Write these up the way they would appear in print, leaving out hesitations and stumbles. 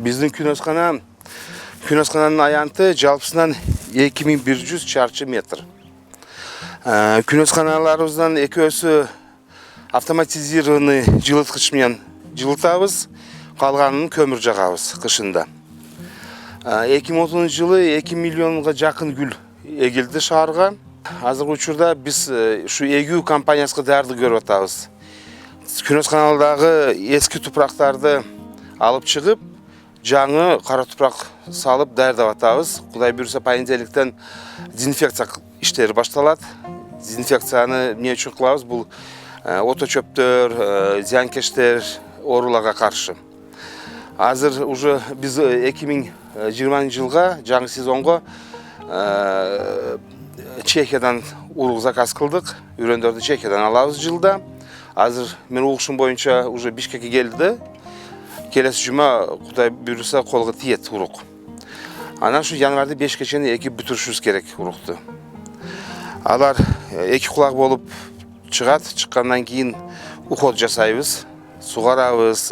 Биздин күнөскананын аянты жалпысынан 2100 чарчы метр. Күнөсканаларыбыздан экөөсү автоматизированный жылыткыч менен жылытабыз, калганын көмүр жагабыз кышында. 2030 жылы 2 миллионга жакын гүл эгилди шаарга. Азыркы учурда биз ушу эгүү компаниясына даярдык көрүп атабыз. Күнөсканалдагы эски тупрактарды алып чыгып, жаңы кара тупрак салып даярдап атабыз. Кудай буйруса понедельниктен дезинфекция иштери башталат. Дезинфекцияны эмне үчүн кылабыз? Бул ото чөптөр, зыянкечтер, ооруларга каршы. Азыр уже биз 2020 жылга жаңы сезонго Чехиядан урук заказ кылдык. Үрөндөрдү Чехиядан алабыз жылда. Азыр мен угушум боюнча уже Бишкекке келди. Келесі жума Кудай буйруса колго тиет урук. Анан ушу январда 5 чейин экип бүтүрүшүбүз керек урукту. Алар эки кулак болуп чыгат. Чыккандан кийин уход жасайбыз. Сугарабыз,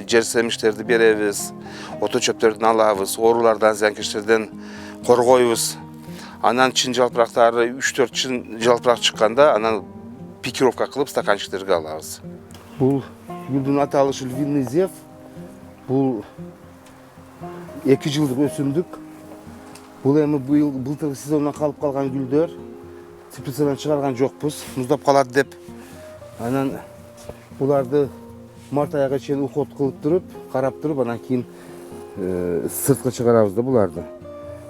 жер семиштерди беребиз, ото чөптөрдүн алабыз, оорулардан, зыянкечтерден коргойбуз. Анан чын жалпырактары 3-4 чын жалпырак чыкканда, анан пикировка кылып стаканчиктерге алабыз. Бул гүлдүн аталышы львиный зев. Бул 2 жылдык өсүмдүк. Бул эми былтыркы сезондон калып калган гүлдөр. Теплицадан чыгарган жокпуз, муздап калат деп. Анан буларды март айга чейин уход кылып туруп, карап туруп, анан кийин сыртка чыгарабыз да буларды.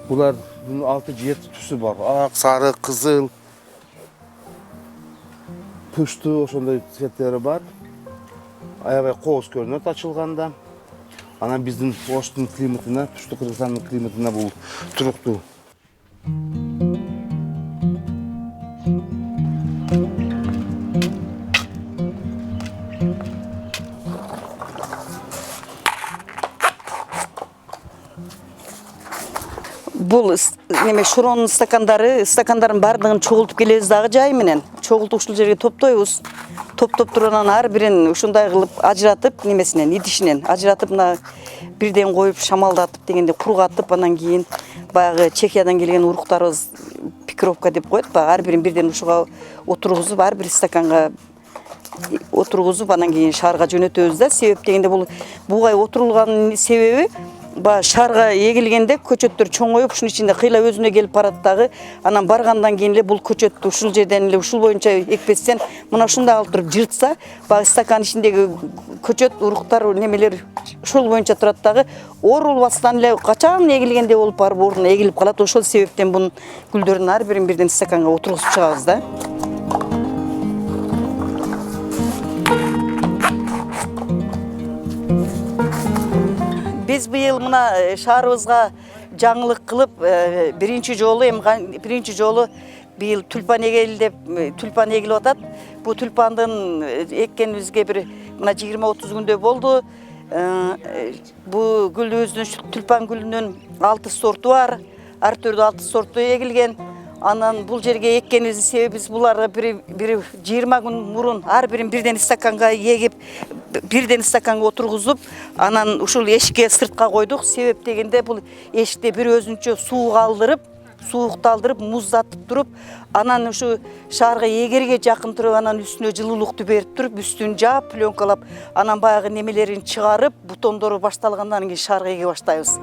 Булардын 6-7 түсү бар. Ак, сары, кызыл, пушту, ошондой цветтери бар. Аябай кооз көрүнөт ачылганда. Анан биздин Оштун климатына, Тушту Кыргызстандын климатына бул туруктуу. Бул неме шуронун стакандарын бардыгын чогултуп келебиз дагы жай менен. Чогултуп ушул жерге топтойбуз. Топтоп туруп анан ар бирин ушундай кылып ажыратып, немесинен, идишинен ажыратып, мына бирден коюп шамалдатып дегенде кургатып, анан кийин баягы Чехиядан келген уруктарыбыз пикировка деп коет, ар бирин бирден ушуга отургузуп, ар бир стаканга отургузуп, анан кийин шаарга жөнөтөбүз да. Себеп дегенде бул бугай отурулганын себеби шаарга эгилгенде көчөттөр чоңоюп, ушунун ичинде кыйла өзүнө келип барат дагы. Анан баргандан кийин эле бул көчөттү ушул жерден эле ушул боюнча экпестен, мына ушундай алып туруп жыртса, баягы стакан ичиндеги көчөт, уруктар, немелер ушул боюнча турат дагы. Оорулбастан эле качан эгилгенде болуп барып ордуна эгилип калат. Ошол себептен бунун гүлдөрүн ар бирин бирден стаканга отургузуп чыгабыз да. Биз быйыл мына шаарыбызга жаңылык кылып, биринчи жолу быйыл тюльпан эгели деп тюльпан эгилип атат. Бу тюльпандын эккенибизге бир мына 20-30 күндөй болду. Бу гүлүбүздүн тюльпан гүлүнүн 6 сорту бар. Ар түрдүү 6 сорту эгилген. Анан бул жерге эккенибиздин себеби биз буларга бир 20 күн мурун ар бирин бирден стаканга эгип, бирден стаканга отургузуп, анан ушул эшикке сыртка койдук. Себеп дегенде бул эшикте бир өзүнчө суукталдырып, муздатып туруп, анан ушу шаарга эгерге жакын туруп, анан үстүнө жылуулукту берип туруп, үстүн жаап, пленкалап, анан баягы немелерин чыгарып, бутондору башталгандан кийин шаарга эге баштайбыз.